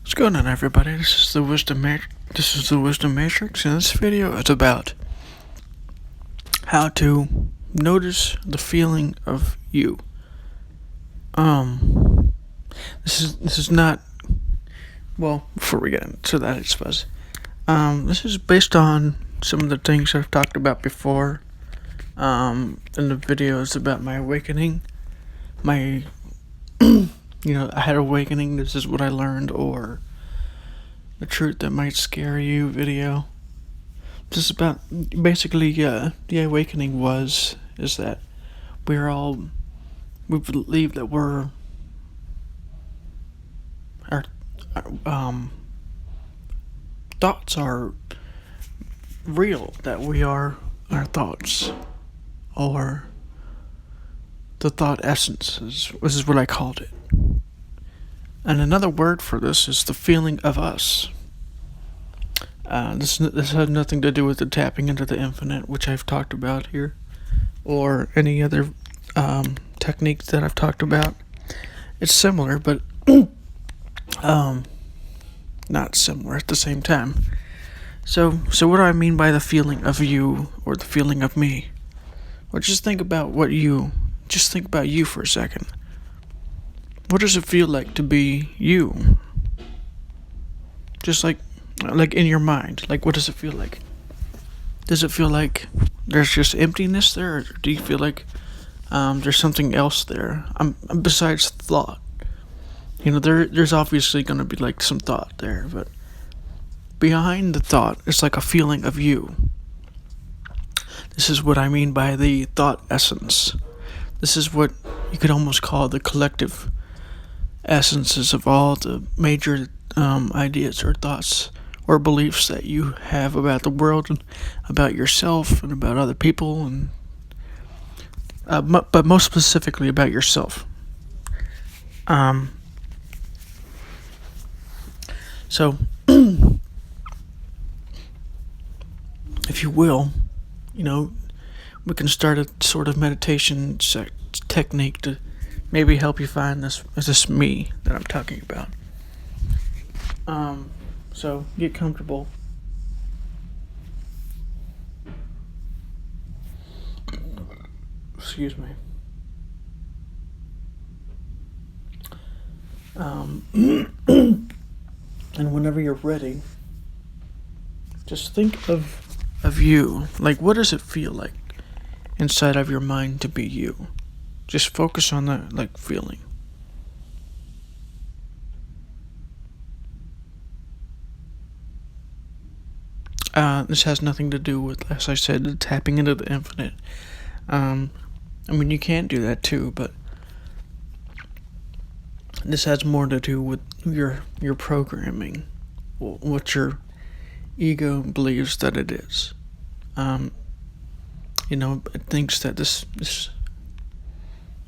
What's going on, everybody? This is the Wisdom Matrix, and this video is about how to notice the feeling of you. This is not well. Before we get into that, I suppose, this is based on some of the things I've talked about before, in the videos about my awakening, my I had awakening, this is what I learned, or the truth that might scare you video. This is about, basically, the awakening is that we believe that our thoughts are real, that we are our thoughts, or the thought essence, this is what I called it. And another word for this is the feeling of us. This has nothing to do with the tapping into the infinite, which I've talked about here, or any other techniques that I've talked about. It's similar, but not similar at the same time. So what do I mean by the feeling of you, or the feeling of me? Well, just think about you for a second. What does it feel like to be you? Just like in your mind. Like, what does it feel like? Does it feel like there's just emptiness there, or do you feel like there's something else there? Besides thought. There's obviously going to be like some thought there, but behind the thought, it's like a feeling of you. This is what I mean by the thought essence. This is what you could almost call the collective essences of all the major ideas or thoughts or beliefs that you have about the world and about yourself and about other people, and but most specifically about yourself. So if you will, we can start a sort of meditation technique to maybe help you find this me that I'm talking about. So get comfortable. Excuse me. And whenever you're ready, just think of you. Like, what does it feel like inside of your mind to be you? Just focus on that, feeling. This has nothing to do with, as I said, tapping into the infinite. You can't do that too, but this has more to do with your programming, what your ego believes that it is. It thinks that this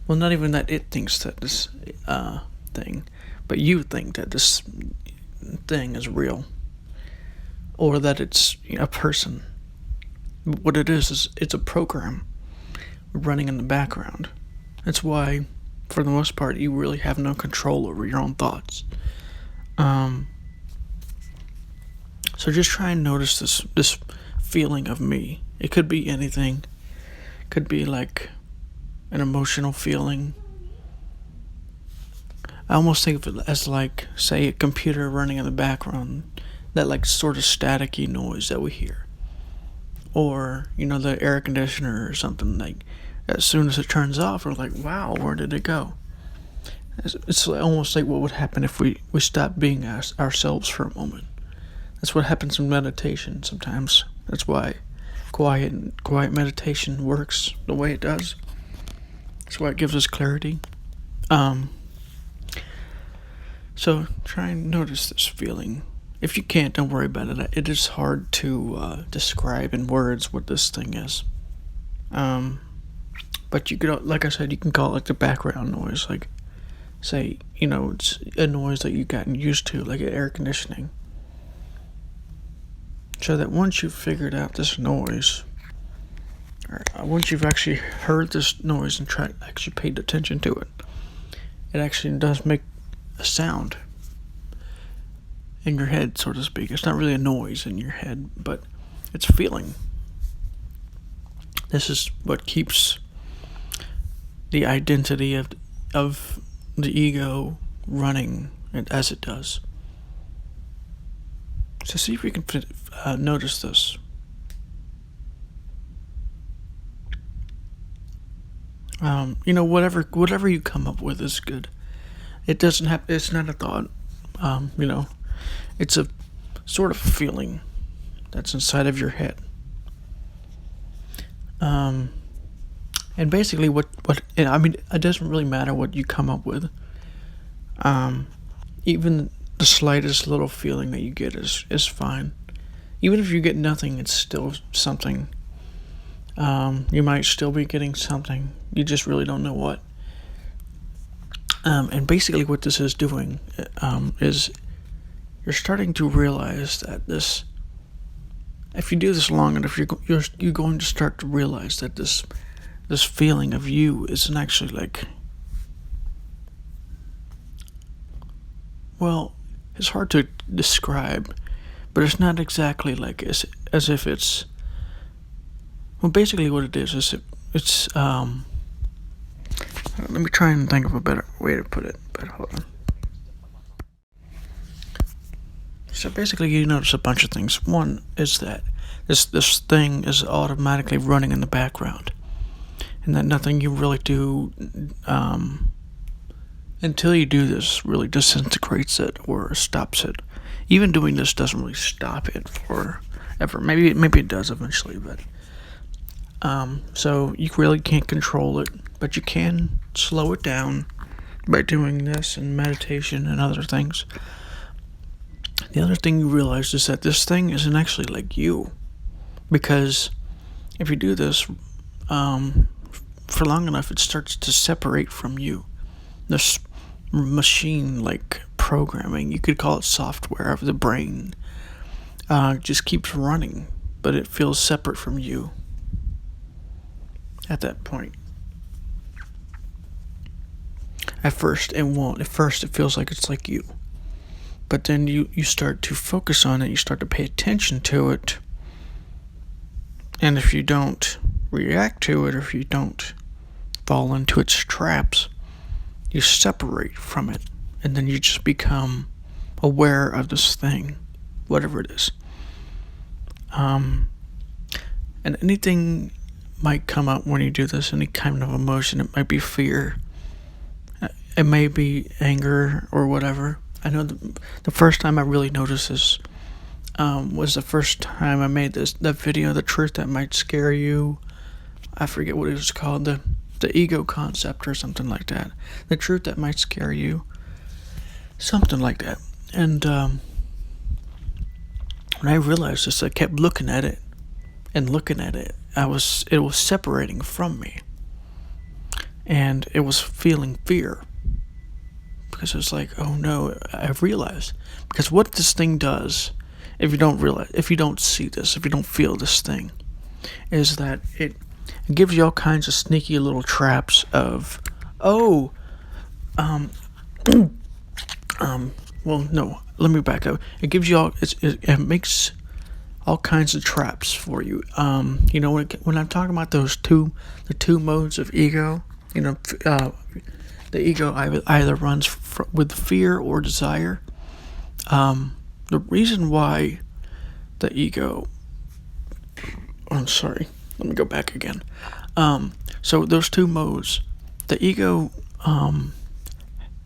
well, not even that it thinks that this thing, but you think that this thing is real, or that it's a person. What it is it's a program running in the background. That's why, for the most part, you really have no control over your own thoughts. So just try and notice this feeling of me. It could be anything. It could be like an emotional feeling. I almost think of it as say, a computer running in the background, that sort of staticky noise that we hear. Or, the air conditioner or something, as soon as it turns off, we're like, wow, where did it go? It's almost like what would happen if we stopped being ourselves for a moment. That's what happens in meditation sometimes. That's why quiet meditation works the way it does. That's why it gives us clarity. So try and notice this feeling. If you can't, don't worry about it. It is hard to describe in words what this thing is. But you could, like I said, you can call it the background noise. Say, it's a noise that you've gotten used to, like air conditioning. So that once you've figured out this noise, or once you've actually heard this noise and actually paid attention to it, it actually does make a sound. in your head, so to speak. It's not really a noise in your head, but it's a feeling. This is what keeps the identity of the ego running as it does. So see if you can notice this. Whatever you come up with is good. It doesn't have. It's not a thought. It's a sort of feeling that's inside of your head. And basically, it doesn't really matter what you come up with. Even the slightest little feeling that you get is fine. Even if you get nothing, it's still something. You might still be getting something. You just really don't know what. And basically what this is doing is you're starting to realize that if you do this long enough, you're going to start to realize that this feeling of you isn't actually like, well, it's hard to describe, but it's not exactly like as if it's, well, basically what it is it's let me try and think of a better way to put it, but hold on. So basically you notice a bunch of things. One is that this thing is automatically running in the background, and that nothing you really do until you do this really disintegrates it or stops it. Even doing this doesn't really stop it forever. Maybe it does eventually, but so you really can't control it, but you can slow it down by doing this and meditation and other things. The other thing you realize is that this thing isn't actually like you, because if you do this for long enough, it starts to separate from you. This machine-like programming, you could call it software of the brain, just keeps running, but it feels separate from you at that point. At first it won't. At first it feels like it's like you. But then you start to focus on it, you start to pay attention to it. And if you don't react to it, or if you don't fall into its traps, you separate from it. And then you just become aware of this thing, whatever it is. And anything might come up when you do this, any kind of emotion. It might be fear. It may be anger or whatever. I know the first time I really noticed this was the first time I made that video, The Truth That Might Scare You. I forget what it was called, the ego concept or something like that. The Truth That Might Scare You. Something like that. And when I realized this, I kept looking at it and looking at it. It was separating from me. And it was feeling fear. Because it's like, oh no, I've realized. Because what this thing does, if you don't see this, if you don't feel this thing, is that it gives you all kinds of sneaky little traps of, well, no, let me back up. It gives you all, it makes all kinds of traps for you. When I'm talking about the two modes of ego, the ego either runs with fear or desire. The reason why the ego... I'm sorry. Let me go back again. So those two modes, the ego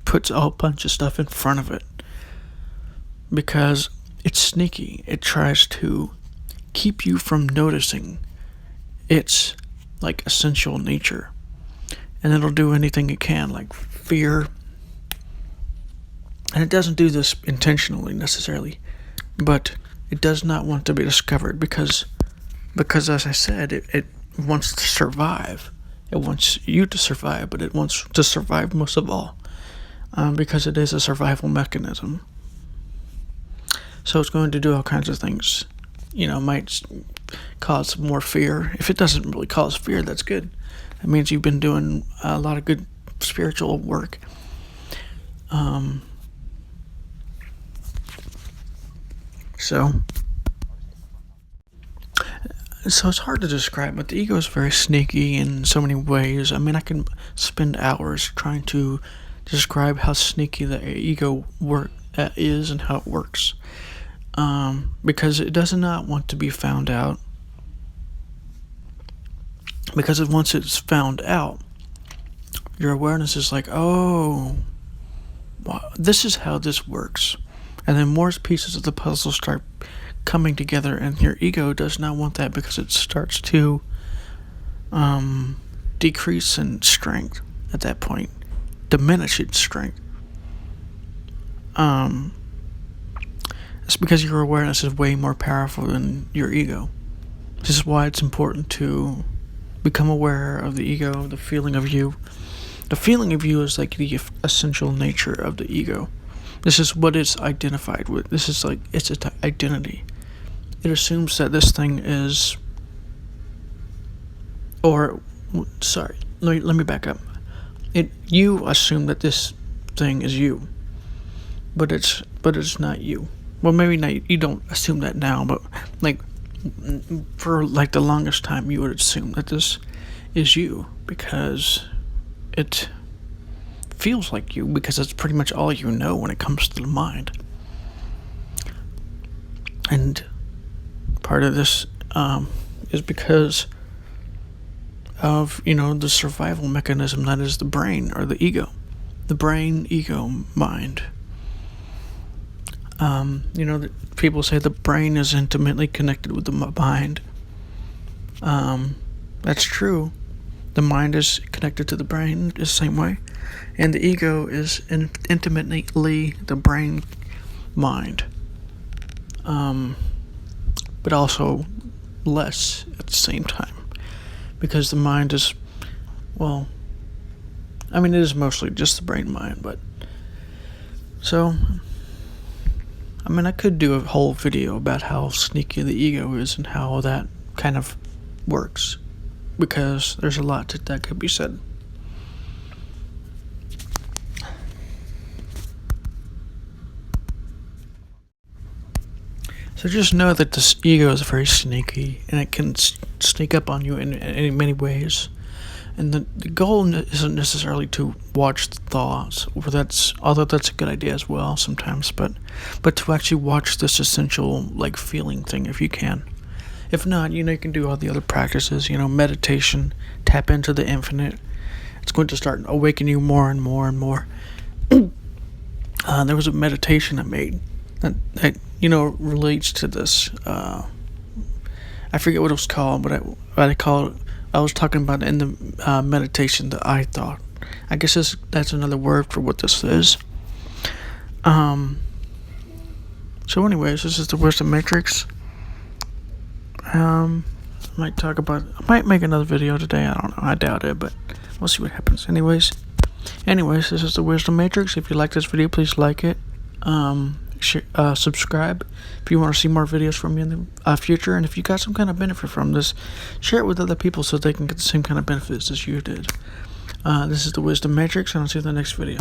puts a whole bunch of stuff in front of it because it's sneaky. It tries to keep you from noticing its like essential nature. And it'll do anything it can, like fear. And it doesn't do this intentionally necessarily, but it does not want to be discovered because as I said, it wants to survive. It wants you to survive, but it wants to survive most of all, because it is a survival mechanism. So it's going to do all kinds of things. Might cause more fear. If it doesn't really cause fear, that's good. It means you've been doing a lot of good spiritual work. So it's hard to describe, but the ego is very sneaky in so many ways. I mean, I can spend hours trying to describe how sneaky the ego is and how it works. Because it does not want to be found out. Because once it's found out, your awareness is like, oh, wow, this is how this works. And then more pieces of the puzzle start coming together, and your ego does not want that because it starts to decrease in strength at that point, diminish its strength. It's because your awareness is way more powerful than your ego. This is why it's important to become aware of the ego, the feeling of you. The feeling of you is like the essential nature of the ego. This is what it's identified with. This is like its identity. It assumes that this thing is, let me back up. You assume that this thing is you, but it's not you. Well, maybe not. You don't assume that now, but for the longest time, you would assume that this is you because it feels like you, because it's pretty much all you know when it comes to the mind. And part of this is because of the survival mechanism that is the brain, or the ego. The brain, ego, mind. People say the brain is intimately connected with the mind. That's true. The mind is connected to the brain the same way, and the ego is intimately the brain mind. But also less at the same time, because the mind is, it is mostly just the brain mind, but so, I could do a whole video about how sneaky the ego is and how that kind of works, because there's a lot that could be said. So just know that this ego is very sneaky, and it can sneak up on you in many ways. And the goal isn't necessarily to watch the thoughts, although that's a good idea as well sometimes, but to actually watch this essential feeling thing if you can. If not, you can do all the other practices, meditation, tap into the infinite. It's going to start awakening you more and more and more. There was a meditation I made that relates to this. I forget what it was called, but I was talking about in the meditation the I thought. I guess that's another word for what this is. So anyways, this is the Wisdom Matrix. I might make another video today. I don't know. I doubt it, but we'll see what happens. Anyways, this is the Wisdom Matrix. If you like this video, please like it. Subscribe if you want to see more videos from me in the future, and if you got some kind of benefit from this, share it with other people so they can get the same kind of benefits as you did. This is the Wisdom Matrix, and I'll see you in the next video.